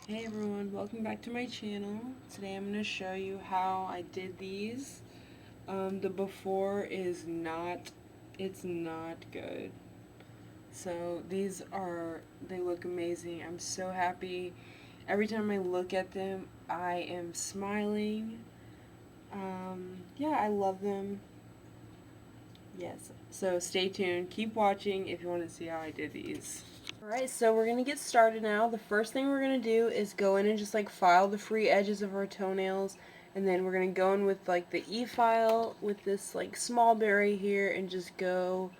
Hey everyone, welcome back to my channel. Today I'm going to show you how I did these. The before is it's not good. So they look amazing. I'm so happy. Every time I look at them, I am smiling. Yeah, I love them. Yes. So stay tuned. Keep watching if you want to see how I did these. Alright, so we're going to get started now. The first thing we're going to do is go in and just like file the free edges of our toenails. And then we're going to go in with like the E-file with this like small berry here and just go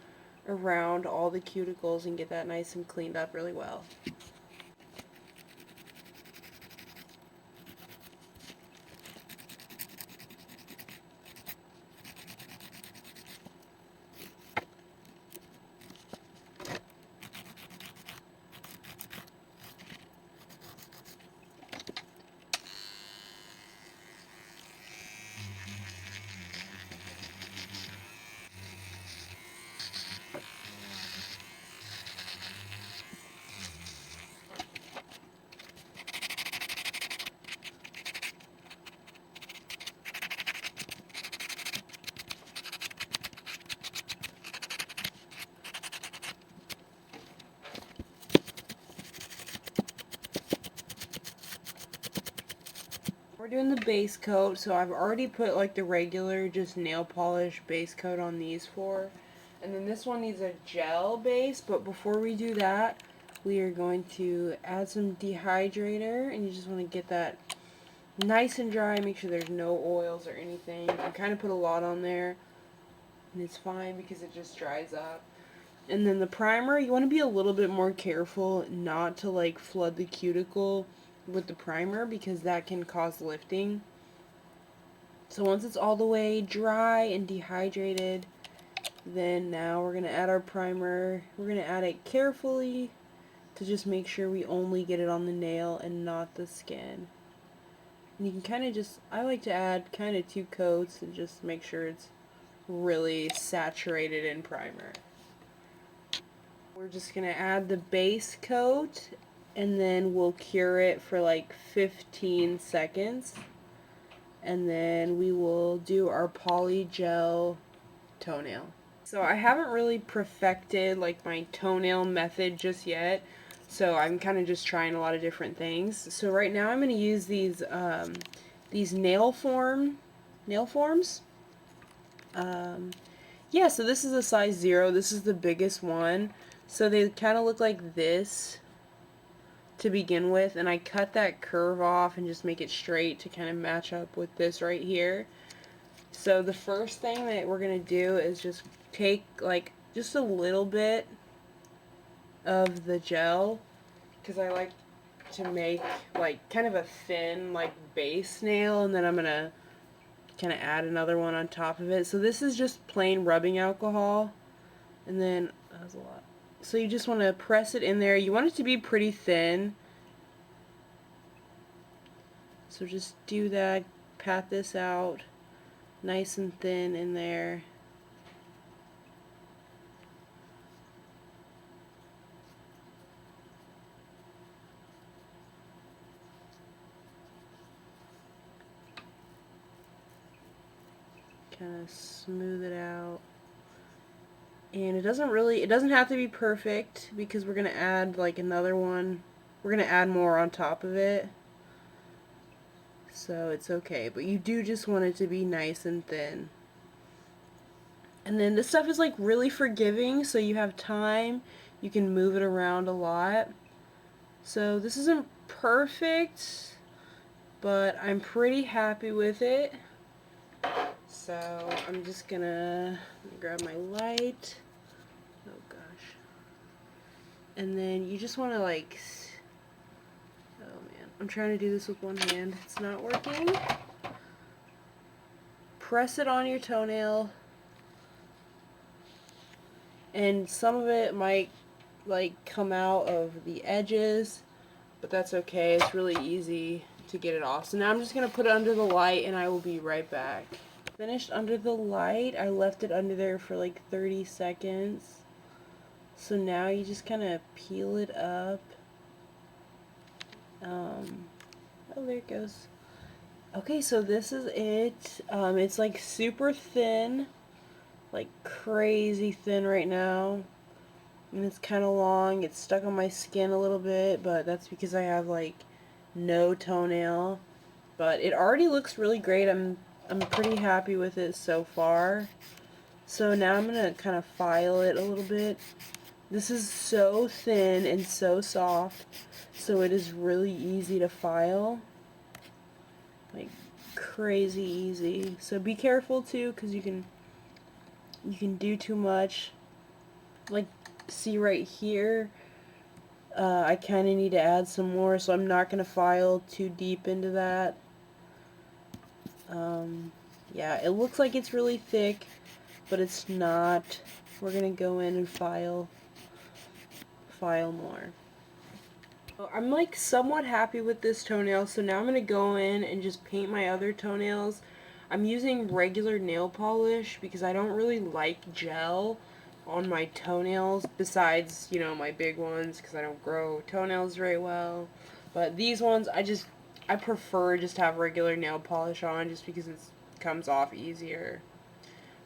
around all the cuticles and get that nice and cleaned up really well. We're doing the base coat, so I've already put like the regular just nail polish base coat on these four. And then this one needs a gel base, but before we do that, we are going to add some dehydrator, and you just want to get that nice and dry, make sure there's no oils or anything. You kind of put a lot on there, and it's fine because it just dries up. And then the primer, you want to be a little bit more careful not to like flood the cuticle with the primer because that can cause lifting. So once it's all the way dry and dehydrated, then now we're going to add our primer. We're going to add it carefully to just make sure we only get it on the nail and not the skin. And you can kind of just, I like to add kind of 2 coats and just make sure it's really saturated in primer. We're just going to add the base coat and then we'll cure it for like 15 seconds. And then we will do our Polygel toenail. So I haven't really perfected like my toenail method just yet. So I'm kind of just trying a lot of different things. So right now I'm going to use these nail forms. Yeah, so this is a size 0. This is the biggest one. So they kind of look like this to begin with, and I cut that curve off and just make it straight to kind of match up with this right here. So the first thing that we're going to do is just take like just a little bit of the gel, because I like to make like kind of a thin like base nail, and then I'm going to kind of add another one on top of it. So this is just plain rubbing alcohol, and then that was a lot. So you just want to press it in there. You want it to be pretty thin. So just do that, pat this out nice and thin in there. Kind of smooth it out. And it doesn't have to be perfect because we're going to add like another one. We're going to add more on top of it. So it's okay, but you do just want it to be nice and thin. And then this stuff is like really forgiving, so you have time. You can move it around a lot. So this isn't perfect, but I'm pretty happy with it. So I'm just gonna grab my light. Oh gosh. And then you just want to like, oh man, I'm trying to do this with one hand. It's not working. Press it on your toenail. And some of it might like come out of the edges, but that's okay. It's really easy to get it off. So now I'm just going to put it under the light and I will be right back. Finished under the light. I left it under there for like 30 seconds. So now you just kind of peel it up Oh, there it goes. Okay, so this is it. It's like super thin, like crazy thin right now. And it's kind of long. It's stuck on my skin a little bit, but that's because I have like no toenail. But it already looks really great. I'm pretty happy with it so far. So now I'm gonna kind of file it a little bit. This is so thin and so soft, so it is really easy to file. Like crazy easy. So be careful too, because you can do too much. Like, see right here, I kind of need to add some more, so I'm not going to file too deep into that. Yeah, it looks like it's really thick, but it's not. We're going to go in and file more. I'm like somewhat happy with this toenail, so now I'm going to go in and just paint my other toenails. I'm using regular nail polish because I don't really like gel on my toenails, besides, you know, my big ones, because I don't grow toenails very well. But these ones, I prefer just to have regular nail polish on, just because it comes off easier.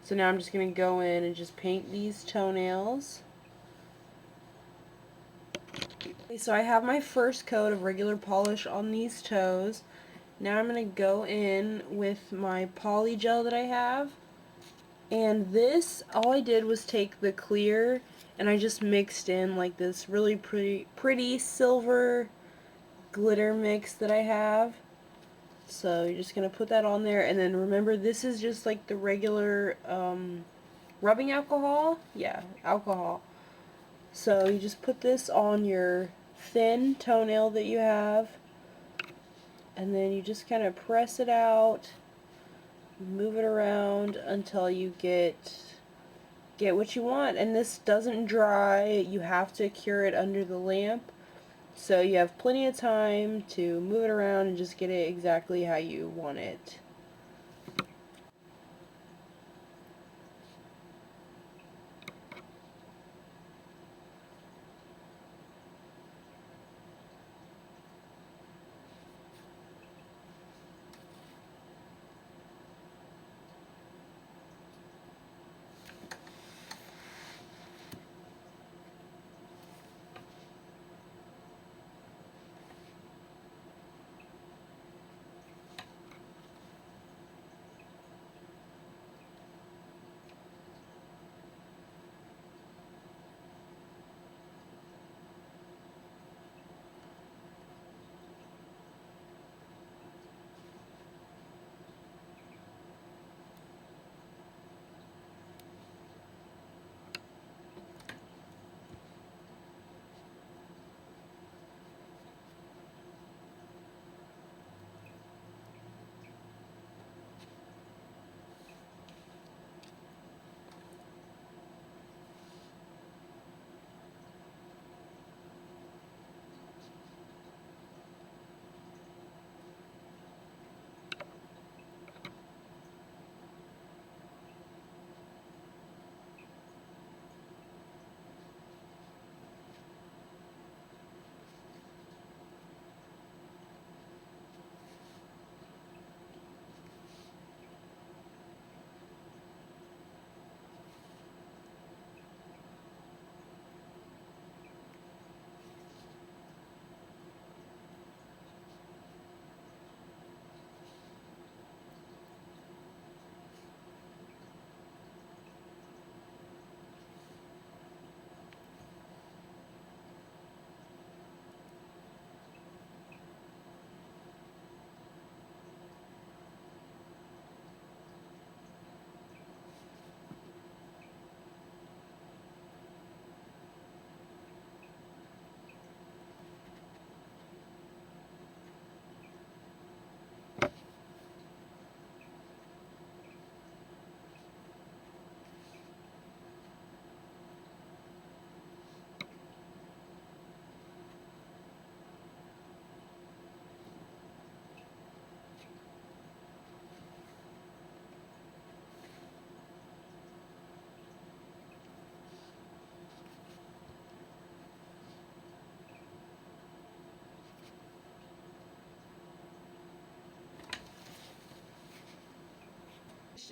So now I'm just going to go in and just paint these toenails. Okay, so I have my first coat of regular polish on these toes. Now I'm going to go in with my Polygel that I have. And this, all I did was take the clear and I just mixed in like this really pretty silver glitter mix that I have. So you're just going to put that on there, and then remember, this is just like the regular rubbing alcohol. Yeah, alcohol. So you just put this on your thin toenail that you have, and then you just kind of press it out, move it around until you get what you want. And this doesn't dry. You have to cure it under the lamp, so you have plenty of time to move it around and just get it exactly how you want it.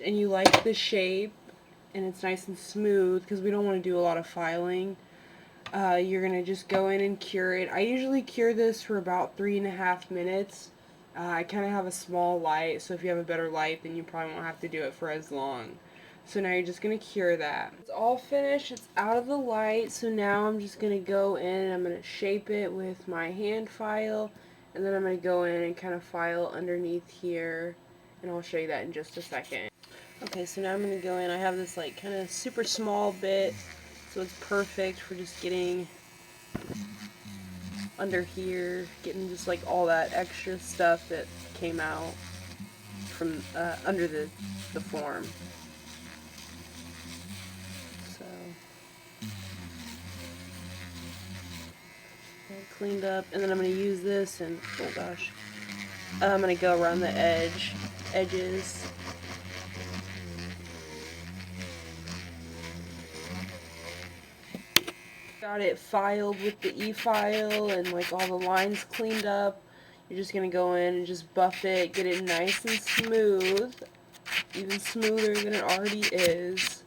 and you like the shape and it's nice and smooth, because we don't want to do a lot of filing, you're going to just go in and cure it. I usually cure this for about 3.5 minutes. I kind of have a small light, so if you have a better light, then you probably won't have to do it for as long. So now you're just going to cure that. It's all finished. It's out of the light. So now I'm just going to go in and I'm going to shape it with my hand file. And then I'm going to go in and kind of file underneath here. And I'll show you that in just a second. Okay, so now I'm going to go in. I have this like kind of super small bit. So it's perfect for just getting under here. Getting just like all that extra stuff that came out from under the form. Cleaned up, and then I'm going to use this and, oh gosh, I'm going to go around the edges. Got it filed with the e-file and like all the lines cleaned up. You're just going to go in and just buff it, get it nice and smooth, even smoother than it already is.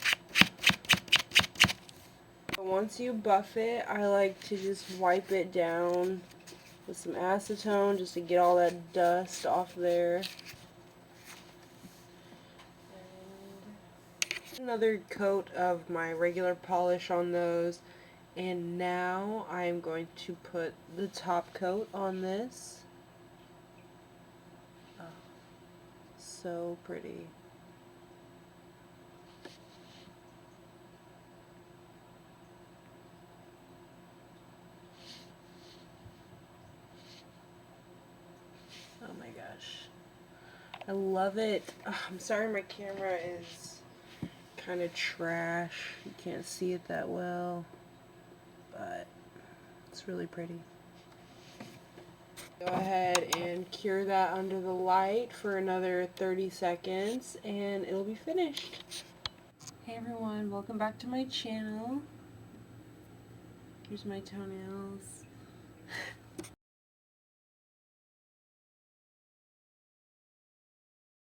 Once you buff it, I like to just wipe it down with some acetone just to get all that dust off there. And another coat of my regular polish on those. And now I'm going to put the top coat on this. Oh, so pretty. Oh my gosh. I love it. Oh, I'm sorry my camera is kind of trash. You can't see it that well, but it's really pretty. Go ahead and cure that under the light for another 30 seconds and it'll be finished. Hey everyone, welcome back to my channel. Here's my toenails.